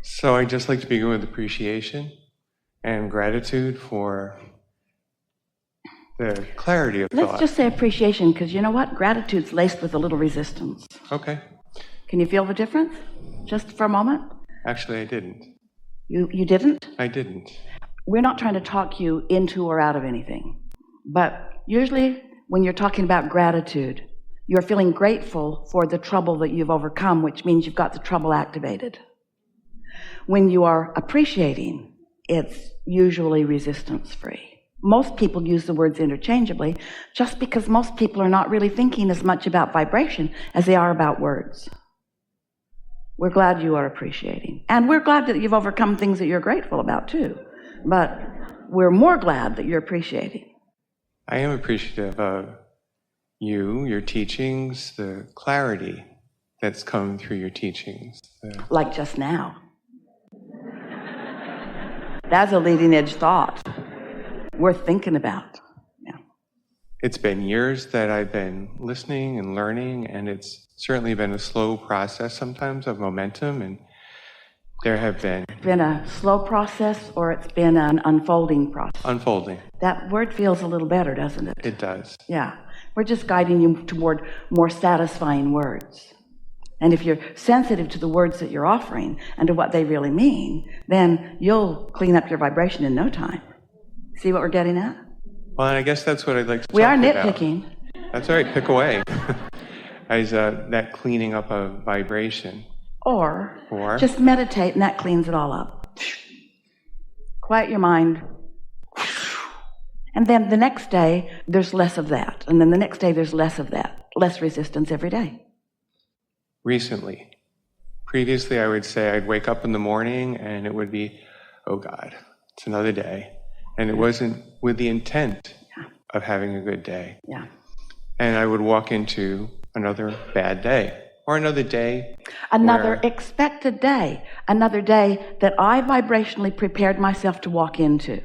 So I just like to begin with appreciation and gratitude for the clarity of thought. Let's just say appreciation, because you know what? Gratitude's laced with a little resistance. Okay. Can you feel the difference? Just for a moment? Actually, I didn't. You didn't? I didn't. We're not trying to talk you into or out of anything. But usually when you're talking about gratitude, you're feeling grateful for the trouble that you've overcome, which means you've got the trouble activated. When you are appreciating, it's usually resistance-free. Most people use the words interchangeably just because most people are not really thinking as much about vibration as they are about words. We're glad you are appreciating. And we're glad that you've overcome things that you're grateful about too. But we're more glad that you're appreciating. I am appreciative of you, your teachings, the clarity that's come through your teachings. Like just now. That's a leading edge thought worth thinking about. Yeah. It's been years that I've been listening and learning, and it's certainly been a slow process sometimes of momentum, and there have been... It's been a slow process, or it's been an unfolding process? Unfolding. That word feels a little better, doesn't it? It does. Yeah. We're just guiding you toward more satisfying words. And if you're sensitive to the words that you're offering and to what they really mean, then you'll clean up your vibration in no time. See what we're getting at? Well, and I guess that's what I'd like to We talk are about. nitpicking. That's all right, pick away. As that cleaning up of vibration. Or just meditate and that cleans it all up. Quiet your mind. And then the next day, there's less of that. And then the next day, there's less of that. Less resistance every day. Recently. Previously, I would say I'd wake up in the morning and it would be, oh God, it's another day. And it wasn't with the intent of having a good day. Yeah. And I would walk into another bad day. Or another day. Another expected day. Another day that I vibrationally prepared myself to walk into.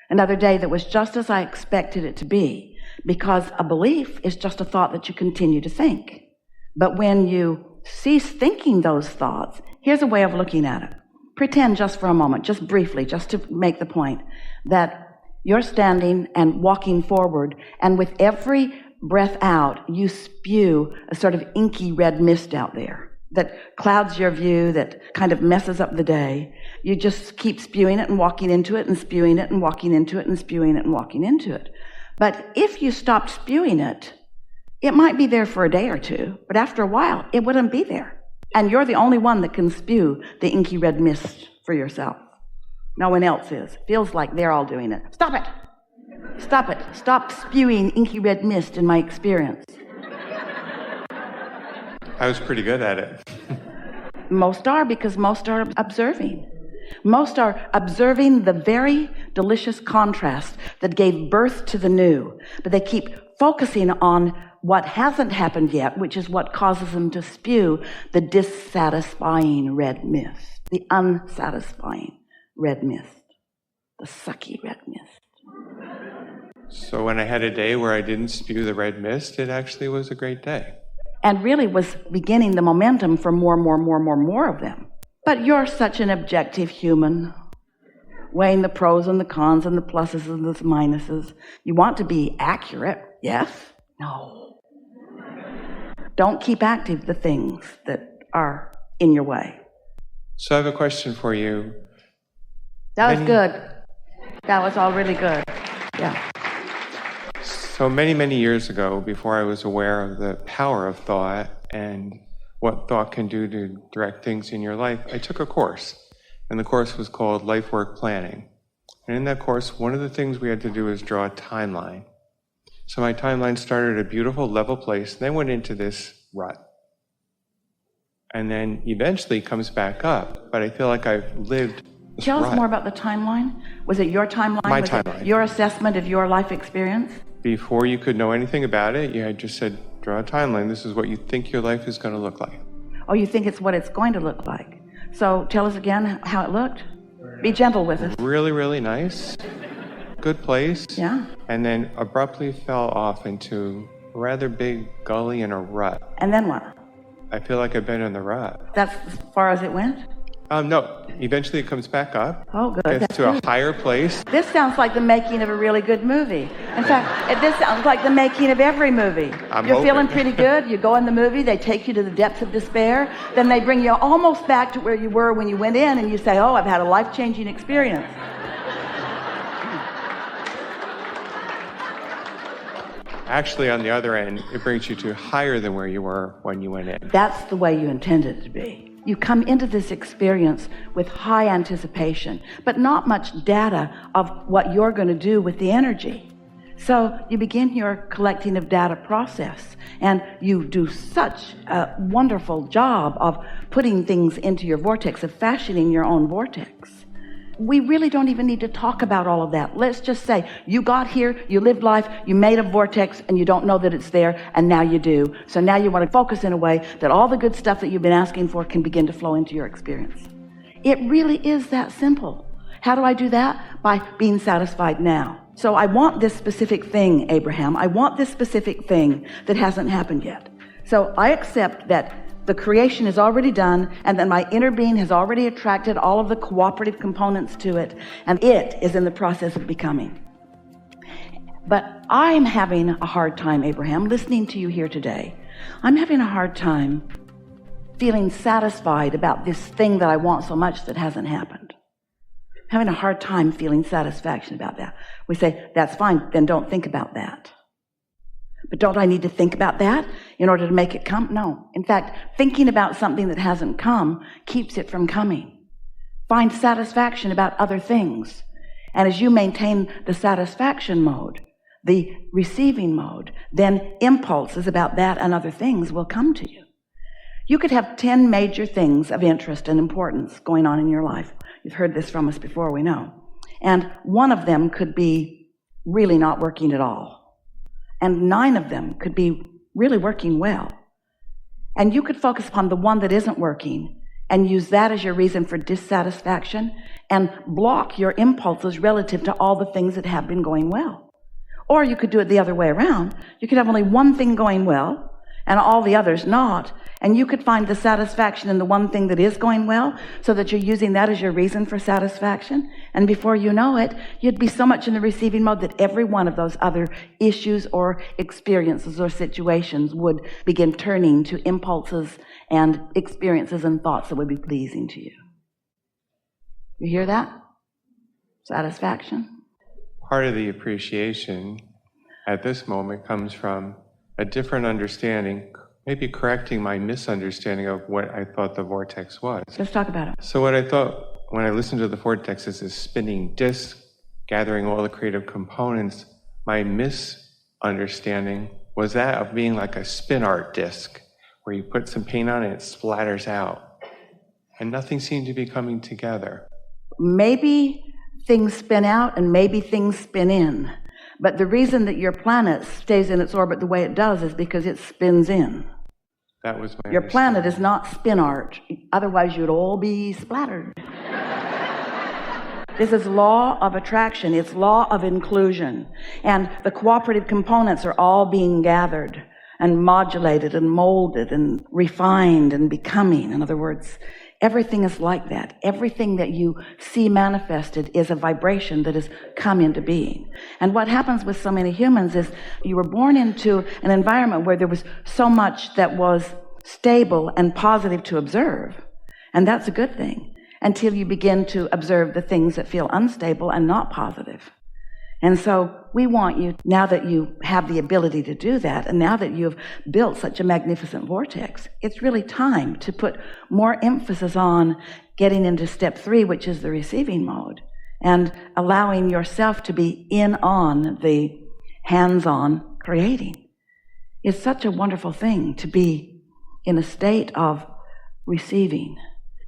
Another day that was just as I expected it to be. Because a belief is just a thought that you continue to think. But when you cease thinking those thoughts, here's a way of looking at it. Pretend just for a moment, just briefly, just to make the point, that you're standing and walking forward, and with every breath out, you spew a sort of inky red mist out there that clouds your view, that kind of messes up the day. You just keep spewing it and walking into it and spewing it and walking into it and spewing it and walking into it. But if you stopped spewing it, it might be there for a day or two, but after a while, it wouldn't be there. And you're the only one that can spew the inky red mist for yourself. No one else is. Feels like they're all doing it. Stop it. Stop it. Stop spewing inky red mist in my experience. I was pretty good at it. Most are, because most are observing. Most are observing the very delicious contrast that gave birth to the new. But they keep focusing on what hasn't happened yet, which is what causes them to spew the dissatisfying red mist, the unsatisfying red mist, the sucky red mist. So when I had a day where I didn't spew the red mist, it actually was a great day. And really was beginning the momentum for more of them. But you're such an objective human, weighing the pros and the cons and the pluses and the minuses. You want to be accurate, yes? No. Don't keep active the things that are in your way. So I have a question for you. That was good. That was all really good. Yeah. So many years ago, before I was aware of the power of thought and what thought can do to direct things in your life, I took a course. And the course was called Life Work Planning. And in that course, one of the things we had to do was draw a timeline. So my timeline started at a beautiful level place, then went into this rut. And then eventually comes back up, but I feel like I've lived this Tell rut. us more about the timeline. Was it your timeline? My was timeline. It your assessment of your life experience? Before you could know anything about it, you had just said, draw a timeline. This is what you think your life is going to look like. Oh, you think it's what it's going to look like. So tell us again how it looked. Be gentle with us. Really nice. Good place. Yeah. And then abruptly fell off into a rather big gully and a rut. And then what? I feel like I've been in the rut. That's as far as it went? No, eventually it comes back up. Oh, good. Gets That's to a good. higher place. This sounds like the making of a really good movie. In fact, this sounds like the making of every movie. I'm You're hoping. feeling pretty good. You go in the movie. They take you to the depths of despair. Then they bring you almost back to where you were when you went in, and you say, oh, I've had a life-changing experience. Actually, on the other end, it brings you to higher than where you were when you went in. That's the way you intended it to be. You come into this experience with high anticipation, but not much data of what you're going to do with the energy. So you begin your collecting of data process, and you do such a wonderful job of putting things into your vortex, of fashioning your own vortex. We really don't even need to talk about all of that. Let's just say you got here, you lived life, you made a vortex, and you don't know that it's there, and now you do. So now you want to focus in a way that all the good stuff that you've been asking for can begin to flow into your experience. It really is that simple. How do I do that? By being satisfied now. So I want this specific thing, Abraham. I want this specific thing that hasn't happened yet. So I accept that the creation is already done, and that my inner being has already attracted all of the cooperative components to it, and it is in the process of becoming. But I'm having a hard time, Abraham, listening to you here today. I'm having a hard time feeling satisfied about this thing that I want so much that hasn't happened. I'm having a hard time feeling satisfaction about that. We say, that's fine, then don't think about that. But don't I need to think about that in order to make it come? No. In fact, thinking about something that hasn't come keeps it from coming. Find satisfaction about other things. And as you maintain the satisfaction mode, the receiving mode, then impulses about that and other things will come to you. You could have 10 major things of interest and importance going on in your life. You've heard this from us before, we know. And one of them could be really not working at all. And 9 of them could be really working well. And you could focus upon the one that isn't working and use that as your reason for dissatisfaction and block your impulses relative to all the things that have been going well. Or you could do it the other way around. You could have only one thing going well and all the others not. And you could find the satisfaction in the one thing that is going well so that you're using that as your reason for satisfaction. And before you know it, you'd be so much in the receiving mode that every one of those other issues or experiences or situations would begin turning to impulses and experiences and thoughts that would be pleasing to you. You hear that? Satisfaction? Part of the appreciation at this moment comes from a different understanding, maybe correcting my misunderstanding of what I thought the vortex was. Let's talk about it. So what I thought when I listened to the vortex is this spinning disk, gathering all the creative components, my misunderstanding was that of being like a spin art disc, where you put some paint on it, it splatters out. And nothing seemed to be coming together. Maybe things spin out and maybe things spin in. But the reason that your planet stays in its orbit the way it does is because it spins in. That was my Your planet is not spin art. Otherwise, you'd all be splattered. This is law of attraction. It's law of inclusion. And the cooperative components are all being gathered and modulated and molded and refined and becoming. In other words, everything is like that. Everything that you see manifested is a vibration that has come into being. And what happens with so many humans is you were born into an environment where there was so much that was stable and positive to observe. And that's a good thing until you begin to observe the things that feel unstable and not positive. And so we want you, now that you have the ability to do that, and now that you've built such a magnificent vortex, it's really time to put more emphasis on getting into step 3, which is the receiving mode, and allowing yourself to be in on the hands-on creating. It's such a wonderful thing to be in a state of receiving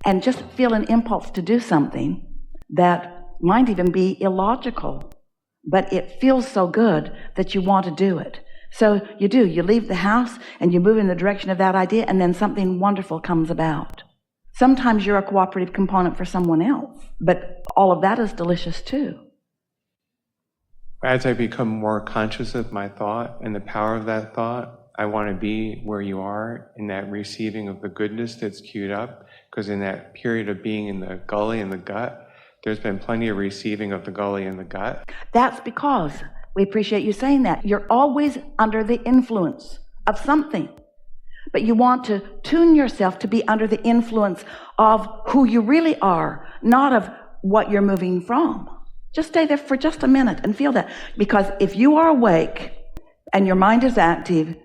and just feel an impulse to do something that might even be illogical, but it feels so good that you want to do it. So you do. You leave the house and you move in the direction of that idea, and then something wonderful comes about. Sometimes you're a cooperative component for someone else, but all of that is delicious too. As I become more conscious of my thought and the power of that thought, I want to be where you are in that receiving of the goodness that's queued up, because in that period of being in the gully and the gut, there's been plenty of receiving of the gully and the gut. That's because, we appreciate you saying that, you're always under the influence of something. But you want to tune yourself to be under the influence of who you really are, not of what you're moving from. Just stay there for just a minute and feel that. Because if you are awake and your mind is active,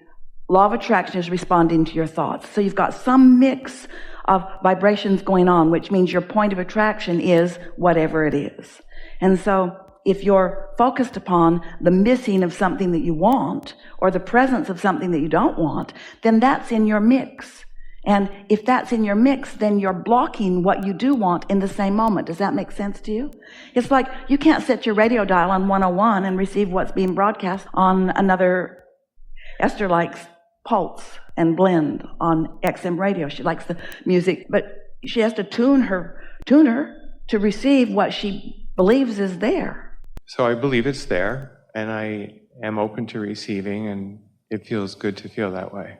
law of attraction is responding to your thoughts. So you've got some mix of vibrations going on, which means your point of attraction is whatever it is. And so if you're focused upon the missing of something that you want or the presence of something that you don't want, then that's in your mix. And if that's in your mix, then you're blocking what you do want in the same moment. Does that make sense to you? It's like you can't set your radio dial on 101 and receive what's being broadcast on another. Esther likes pulse and blend on XM radio. She likes the music, but she has to tune her tuner to receive what she believes is there. So I believe it's there, and I am open to receiving, and it feels good to feel that way.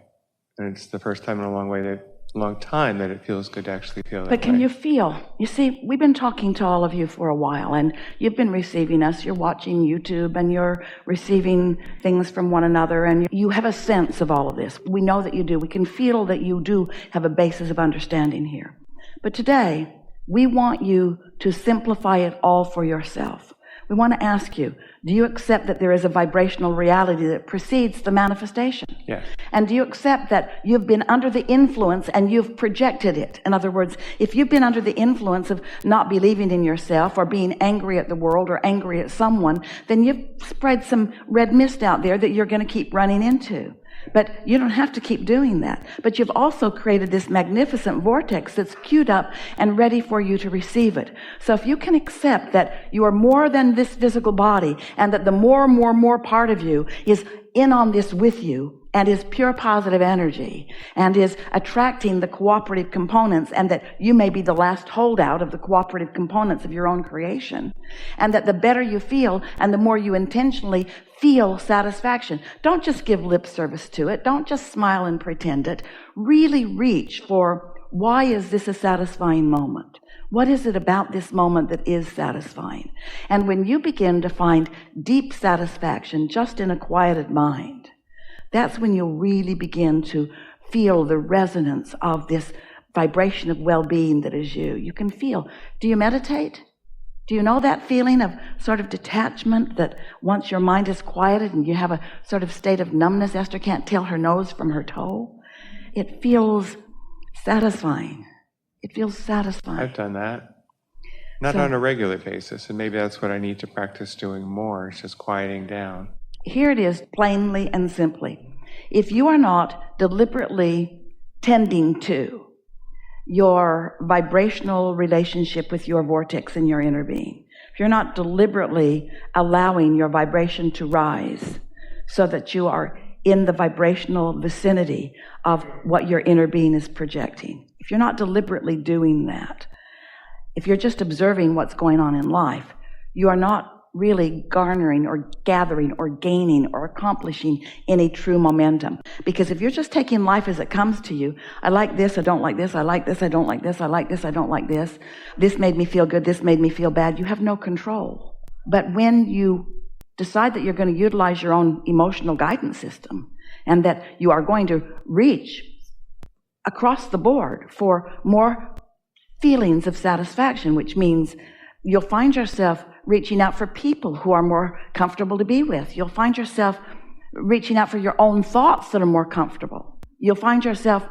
And it's the first time in a long time that it feels good to actually feel that way. But can you feel? You see, we've been talking to all of you for a while, and you've been receiving us. You're watching YouTube, and you're receiving things from one another, and you have a sense of all of this. We know that you do. We can feel that you do have a basis of understanding here. But today, we want you to simplify it all for yourself. We want to ask you, do you accept that there is a vibrational reality that precedes the manifestation? Yes. And do you accept that you've been under the influence and you've projected it? In other words, if you've been under the influence of not believing in yourself or being angry at the world or angry at someone, then you've spread some red mist out there that you're going to keep running into. But you don't have to keep doing that. But you've also created this magnificent vortex that's queued up and ready for you to receive it. So if you can accept that you are more than this physical body, and that the more part of you is in on this with you, and is pure positive energy, and is attracting the cooperative components, and that you may be the last holdout of the cooperative components of your own creation, and that the better you feel and the more you intentionally feel satisfaction. Don't just give lip service to it. Don't just smile and pretend it. Really reach for, why is this a satisfying moment? What is it about this moment that is satisfying? And when you begin to find deep satisfaction just in a quieted mind, that's when you'll really begin to feel the resonance of this vibration of well-being that is you. You can feel. Do you meditate? Do you know that feeling of sort of detachment that once your mind is quieted and you have a sort of state of numbness? Esther can't tell her nose from her toe. It feels satisfying. It feels satisfying. I've done that. Not on a regular basis, and maybe that's what I need to practice doing more, is just quieting down. Here it is, plainly and simply. If you are not deliberately tending to your vibrational relationship with your vortex and your inner being, if you're not deliberately allowing your vibration to rise so that you are in the vibrational vicinity of what your inner being is projecting, if you're not deliberately doing that, if you're just observing what's going on in life, you are not really garnering or gathering or gaining or accomplishing any true momentum. Because if you're just taking life as it comes to you, I like this, I don't like this, I like this, I don't like this, I like this, I don't like this, this made me feel good, this made me feel bad, you have no control. But when you decide that you're going to utilize your own emotional guidance system, and that you are going to reach across the board for more feelings of satisfaction, which means you'll find yourself reaching out for people who are more comfortable to be with. You'll find yourself reaching out for your own thoughts that are more comfortable. You'll find yourself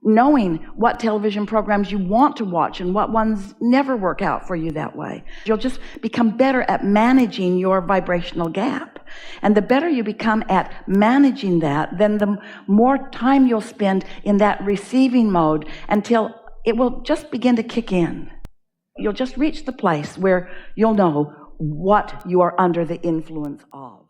knowing what television programs you want to watch and what ones never work out for you that way. You'll just become better at managing your vibrational gap. And the better you become at managing that, then the more time you'll spend in that receiving mode until it will just begin to kick in. You'll just reach the place where you'll know what you are under the influence of.